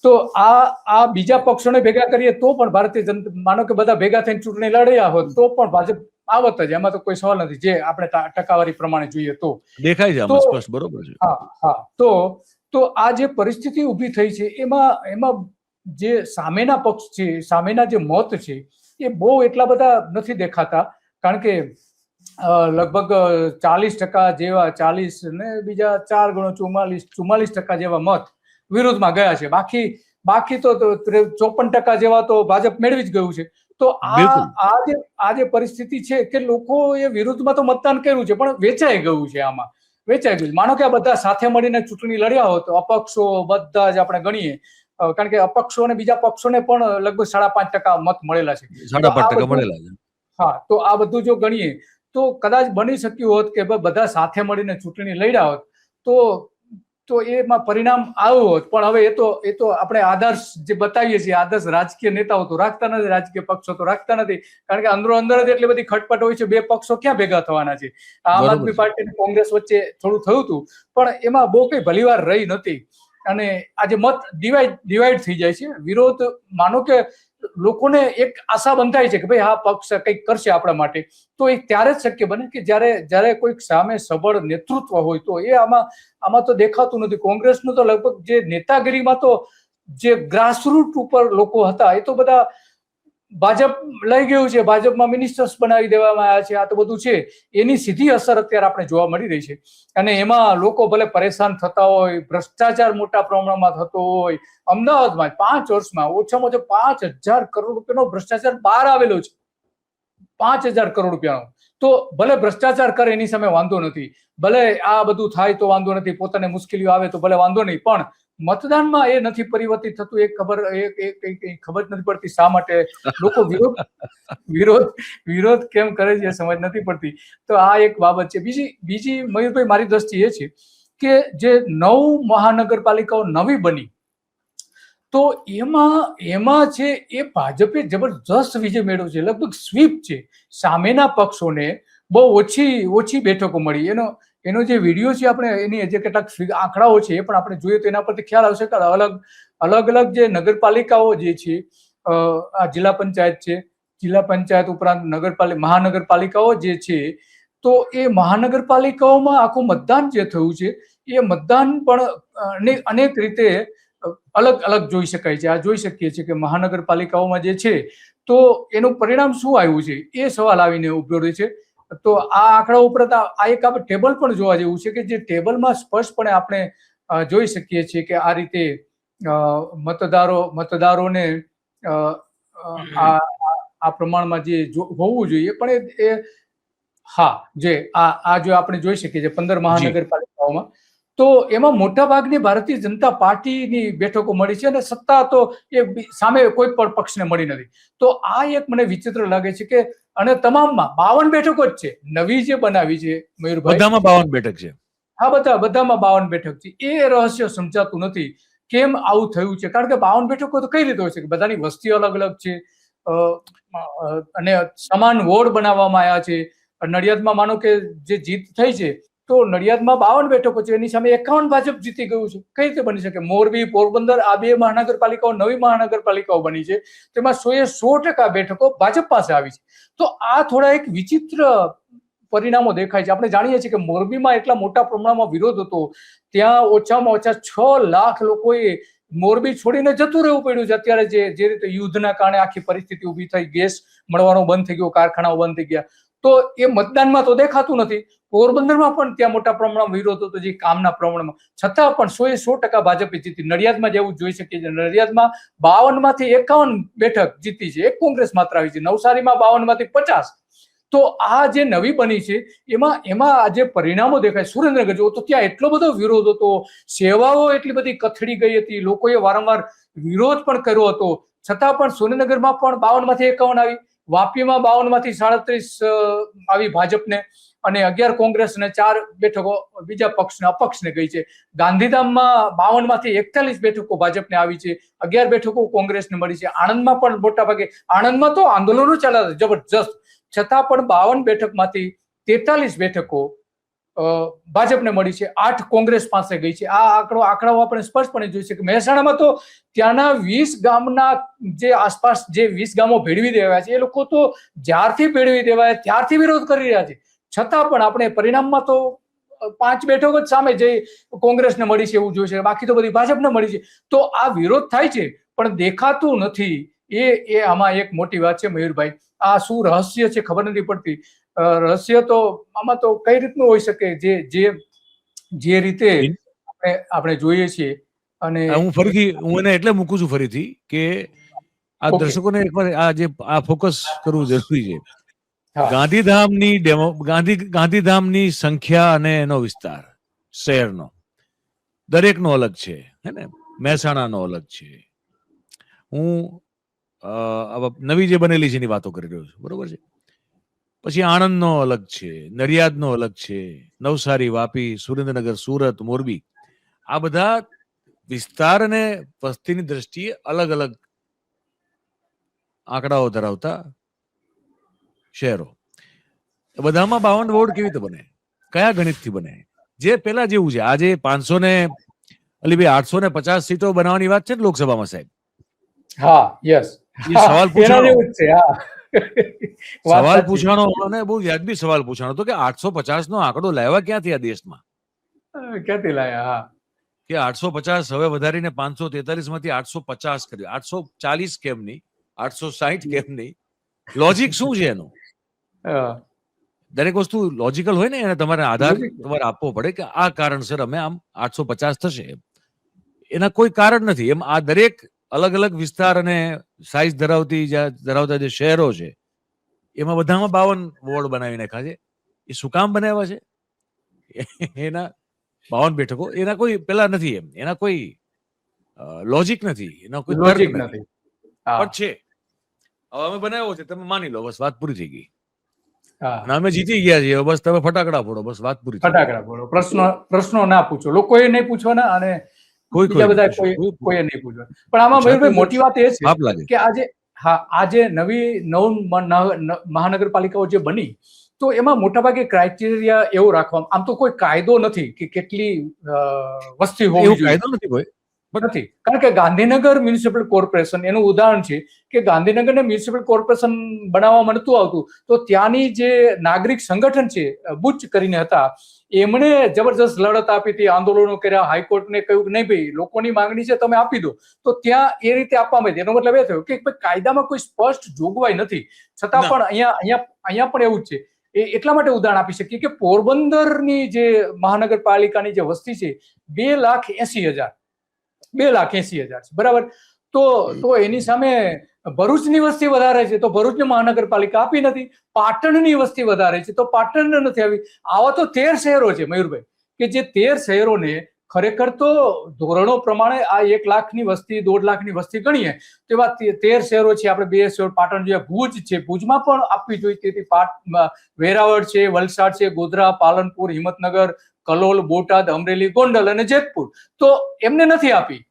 તો આ બીજા પક્ષોને ભેગા કરીએ તો પણ ભારતીય જનતા, માનો કે બધા ભેગા થઈને ચૂંટણી લડ્યા હોત તો પણ ભાજપ આવત જ, એમાં તો કોઈ સવાલ નથી, જે આપણે ટકાવારી પ્રમાણે જોઈએ તો દેખાય છે આમાં સ્પષ્ટ. બરોબર છે. હા. તો આ જે પરિસ્થિતિ ઊભી થઈ છે એમાં જે સામેના પક્ષ છે, સામેના જે મત છે એ બહુ એટલા બધા નથી દેખાતા, કારણ કે લગભગ 40% જેવા, 40 ને બીજા 4 ગણો 44% જેવા મત વિરોધમાં ગયા છે. બાકી તો 54% જેવા તો ભાજપ મેળવી જ ગયું છે. તો આ જે પરિસ્થિતિ છે કે લોકો એ વિરુદ્ધમાં તો મતદાન કર્યું છે પણ વેચાઈ ગયું છે. આમાં વેચાઈ ગયું. માનો કે આ બધા સાથે મળીને ચૂંટણી લડ્યા હોત તો અપક્ષો બધા જ આપણે ગણીએ, કારણ કે અપક્ષો અને બીજા પક્ષોને પણ લગભગ 5.5% મત મળેલા છે. 5.5% મળેલા છે. હા, તો આ બધું જો ગણીએ તો કદાચ બની શક્યું હોત કે બધા સાથે મળીને ચૂંટણી લડ્યા હોત તો એમાં પરિણામ આવ્યું હોત. પણ હવે એ તો આપણે આદર્શ જે બતાવીએ છીએ, આદર્શ રાજકીય નેતાઓ તો રાખતા નથી, રાજકીય પક્ષો તો રાખતા નથી, કારણ કે અંદરો અંદર જ એટલી બધી ખટપટ હોય છે. બે પક્ષો ક્યાં ભેગા થવાના છે? આમ આદમી પાર્ટી અને કોંગ્રેસ વચ્ચે થોડું થયું હતું પણ એમાં બહુ કઈ ભલીવાર રહી નથી. અને આજે મત ડિવાઈડ થઈ જાય છે. વિરોધ, માનો કે લોકોને એક આશા બંધાય છે કે ભાઈ આ પક્ષ કંઈક કરશે આપણા માટે, તો એ ત્યારે જ શક્ય બને કે જ્યારે કોઈક સામે સબળ નેતૃત્વ હોય. તો એ આમાં તો દેખાતું નથી. કોંગ્રેસનું તો લગભગ જે નેતાગીરીમાં તો જે ગ્રાસરૂટ ઉપર લોકો હતા એ તો બધા ભાજપ લઈ ગયું છે, ભાજપમાં મિનિસ્ટર્સ બનાવી દેવામાં આવ્યા છે. આ તો બધું છે, એની સીધી અસર અત્યારે આપણે જોવા મળી રહી છે. અને એમાં લોકો ભલે પરેશાન થતા હોય, ભ્રષ્ટાચાર મોટા પ્રમાણમાં થતો હોય. અમદાવાદમાં 5 વર્ષમાં ઓછામાં ઓછો 5,000 કરોડ રૂપિયાનો ભ્રષ્ટાચાર બહાર આવેલો છે. 5,000 કરોડ રૂપિયાનો. તો ભલે ભ્રષ્ટાચાર કરે એની સામે વાંધો નથી, ભલે આ બધું થાય તો વાંધો નથી, પોતાને મુશ્કેલીઓ આવે તો ભલે વાંધો નહીં, પણ મતદાનમાં એ નથી પરિવર્તિત થતું. એ ખબર નથી પડતી શા માટે લોકો વિરોધ કેમ કરે છે, સમજ નથી પડતી. તો આ એક બાબત છે. બીજી મયુરભાઈ, મારી દ્રષ્ટિ એ છે કે જે 9 મહાનગરપાલિકાઓ નવી બની તો એમાં છે એ ભાજપે જબરજસ્ત વિજય મેળવ્યો છે. લગભગ સ્વીપ છે. સામેના પક્ષોને બહુ ઓછી બેઠકો મળી. એનો જે વિડીયો છે, આપણે એની જે કેટલાક આંકડાઓ છે એ પણ આપણે જોઈએ તો એના પરથી ખ્યાલ આવશે કે અલગ જે નગરપાલિકાઓ જે છે, આ જિલ્લા પંચાયત છે, જિલ્લા પંચાયત ઉપરાંત મહાનગરપાલિકાઓ જે છે, તો એ મહાનગરપાલિકાઓમાં આખું મતદાન જે થયું છે એ મતદાન પણ અનેક રીતે અલગ જોઈ શકાય છે. આ જોઈ શકીએ છીએ કે મહાનગરપાલિકાઓમાં જે છે તો એનું પરિણામ શું આવ્યું છે એ સવાલ આવીને ઉભો રહે છે. તો આ આંકડા ઉપરાંત આ એક આપણે ટેબલ પણ જોવા જેવું છે કે જે ટેબલમાં સ્પષ્ટપણે આપણે જોઈ શકીએ છીએ કે આ રીતે મતદારોને આ પ્રમાણમાં જે હોવું જોઈએ. પણ જો આપણે જોઈ શકીએ છીએ 15 મહાનગરપાલિકાઓમાં, તો એમાં મોટા ભાગની ભારતીય જનતા પાર્ટીની બેઠકો મળી છે અને સત્તા તો એ સામે કોઈ પણ પક્ષને મળી નથી. તો આ એક મને વિચિત્ર લાગે છે કે અને તમામમાં 52 બેઠકો જ છે. નવી જે બનાવી છે મયુરભાઈ, બધામાં 52 બેઠક છે. હા, બધામાં 52 બેઠક છે. એ રહસ્ય સમજાતું નથી કેમ આવું થયું છે. કારણ કે 52 બેઠકો તો કઈ રીતે હોય છે કે બધાની વસ્તી અલગ અલગ છે અને સમાન વોર્ડ બનાવવામાં આવ્યા છે. નડિયાદમાં માનો કે જે જીત થઈ છે તો નડિયાદમાં 52 બેઠકો છે, એની સામે 51 ભાજપ જીતી ગયું છે. કઈ રીતે બની શકે? મોરબી, પોરબંદર આ 2 મહાનગરપાલિકાઓ નવી મહાનગરપાલિકાઓ બની છે, તેમાં 100% બેઠકો ભાજપ પાસે આવી છે. તો આ થોડા એક વિચિત્ર પરિણામો દેખાય છે. આપણે જાણીએ છીએ કે મોરબીમાં એટલા મોટા પ્રમાણમાં વિરોધ હતો, ત્યાં ઓછામાં ઓછા 6 લાખ લોકોએ મોરબી છોડીને જતું રહેવું પડ્યું છે. અત્યારે જે રીતે યુદ્ધના કારણે આખી પરિસ્થિતિ ઊભી થઈ, ગેસ મળવાનો બંધ થઈ ગયો, કારખાનાઓ બંધ થઈ ગયા, તો એ મતદાનમાં તો દેખાતું નથી. પોરબંદરમાં પણ ત્યાં મોટા પ્રમાણમાં વિરોધ હતો, જે કામના પ્રમાણમાં, છતાં પણ 100% ભાજપે જીતી. નડિયાદમાં જેવું જોઈ શકીએ છીએ, નડિયાદમાં 52 માંથી 51 બેઠક જીતી છે, એક કોંગ્રેસ માત્ર આવી છે. નવસારીમાં 52 માંથી 50. તો આ જે નવી બની છે એમાં આ જે પરિણામો દેખાય, સુરેન્દ્રનગર જો તો ત્યાં એટલો બધો વિરોધ હતો, સેવાઓ એટલી બધી કથળી ગઈ હતી, લોકોએ વારંવાર વિરોધ પણ કર્યો હતો, છતાં પણ સુરેન્દ્રનગરમાં પણ 52 માંથી 51 આવી. વાપીમાં 52 માંથી 37 આવી ભાજપને અને 11 કોંગ્રેસ અને 4 બેઠકો બીજા પક્ષને અપક્ષને ગઈ છે. ગાંધીધામમાં 52 માંથી 41 બેઠકો ભાજપને આવી છે, 11 બેઠકો કોંગ્રેસને મળી છે. આણંદમાં પણ મોટા ભાગે, આણંદમાં તો આંદોલનો ચાલ્યા જબરજસ્ત, છતાં પણ 52 બેઠકમાંથી 43 બેઠકો ભાજપને મળી છે, 8 કોંગ્રેસ પાસે ગઈ છે. આ આંકડાઓ આપણે સ્પષ્ટપણે જોઈ છે કે મહેસાણામાં તો ત્યાંના 20 ગામના જે આસપાસ જે 20 ગામો ભેળવી દેવાયા છે, એ લોકો તો જ્યારથી ભેળવી દેવાયા ત્યારથી વિરોધ કરી રહ્યા છે. છતાં પણ આપણે પરિણામમાં તો 5 બેઠકો જ સામે જે કોંગ્રેસને મળી છે એવું જોયું છે, બાકી તો બધી ભાજપને મળી છે. તો આ વિરોધ થાય છે પણ દેખાતું નથી. એ આમાં એક મોટી વાત છે મયુરભાઈ. આ શું રહસ્ય છે ખબર નથી પડતી. રહસ્ય તો આમાં તો કઈ રીતનું હોઈ શકે જે રીતે આપણે જોઈએ છીએ. અને હું એને એટલે મૂકું છું ફરીથી કે આ દર્શકોને એકવાર આ ફોકસ કરવું જરૂરી છે. ગાંધીધામની સંખ્યા અને એનો વિસ્તાર શહેરનો દરેકનો અલગ છે, હે ને? મહેસાણાનો અલગ છે. હું નવી જે બનેલી છે એની વાતો કરી રહ્યો છું, બરોબર છે. પછી આણંદનો અલગ છે, નડિયાદનો અલગ છે, નવસારી, વાપી, સુરેન્દ્રનગર, સુરત, મોરબી, આ બધા વિસ્તાર અને વસ્તીની દ્રષ્ટિએ અલગ અલગ આંકડાઓ ધરાવતા શહેરો. બધામાં 52 વોર્ડ કેવી રીતે બને? કયા ગણિતથી બને? જે પેલા જેવું છે. આજે 850 સીટો બનાવવાની વાત છે ને લોકસભામાં, સાહેબ. હા, યસ. સવાલ પૂછવાનો અને બહુ વ્યાજબી સવાલ પૂછવાનો હતો કે 850 નો આંકડો લાવ્યા ક્યાંથી આ દેશમાં? ક્યાંથી લાયા? કે 850 હવે વધારીને 543 માંથી 850 કર્યું. 840 કેમ નહીં? 860 કેમ નહીં? લોજિક શું છે એનું? દરેક વસ્તુ લોજિકલ હોય ને, એને તમારે આધાર તમારે આપવો પડે કે આ કારણસર અમે આમ 850 થશે. એના કોઈ કારણ નથી. એમ આ દરેક અલગ અલગ વિસ્તાર અને સાઇઝ ધરાવતા જે શહેરો છે એમાં બધામાં 52 વોર્ડ બનાવી નાખ્યા છે. એ શું કામ બનાવ્યા છે? એના 52 બેઠકો એના કોઈ પેલા નથી, એમ એના કોઈ લોજિક નથી, એના કોઈ તર્ક નથી, પણ છે. હવે અમે બનાવ્યો છે, તમે માની લો, બસ વાત પૂરી થઈ ગઈ. અમે જીતી ગયા છીએ, બસ તમે ફટાકડા ફોડો, બસ વાત પૂરી. ફટાકડા ફોડો, પ્રશ્નો ના પૂછો. લોકોએ નહીં પૂછવાના અને બીજા બધા કોઈએ નહીં પૂછવા. પણ આમાં મયુરભાઈ મોટી વાત એ છે કે આજે નવી મહાનગરપાલિકાઓ જે બની, તો એમાં મોટાભાગે ક્રાઇટેરિયા એવો રાખવામાં, આમ તો કોઈ કાયદો નથી કે કેટલી વસ્તી હોવી જોઈએ, નથી. કારણ કે ગાંધીનગર મ્યુનિસિપલ કોર્પોરેશન એનું ઉદાહરણ છે કે ગાંધીનગરને મ્યુનિસિપલ કોર્પોરેશન બનાવવામાં નતું આવતું, તો ત્યાંની જે નાગરિક સંગઠન છે, બુચ કરીને હતા, એમણે જબરજસ્ત લડત આપી હતી, આંદોલનો કર્યા, હાઈકોર્ટને કહ્યું કે નહીં ભાઈ, લોકોની માંગણી છે, તમે આપી દો. તો ત્યાં એ રીતે આપવામાં આવી. એનો મતલબ એ થયો કે કાયદામાં કોઈ સ્પષ્ટ જોગવાઈ નથી, છતાં પણ અહીંયા પણ એવું જ છે. એટલા માટે ઉદાહરણ આપી શકીએ કે પોરબંદરની જે મહાનગરપાલિકાની જે વસ્તી છે 2,80,000 છે, બરાબર. તો એની સામે ભરૂચની વસ્તી વધારે છે, તો ભરૂચની મહાનગરપાલિકા આપી નથી. પાટણની વસ્તી વધારે છે, તો પાટણને નથી આવી. આવા તો 13 શહેરો છે મયુરભાઈ, કે જે 13 શહેરોને ખરેખર તો ધોરણો પ્રમાણે આ 1 લાખની વસ્તી, 1.5 લાખની વસ્તી ગણીએ તો એવા 13 શહેરો છે. આપણે 2 શહેરો પાટણ જોઈએ, ભુજ છે, ભુજમાં પણ આપવી જોઈતી હતી. વેરાવળ છે, વલસાડ છે, ગોધરા, પાલનપુર, હિંમતનગર, કલોલ, બોટાદ, અમરેલી, ગોંડલ અને જેતપુર, તો એમને નથી આપી.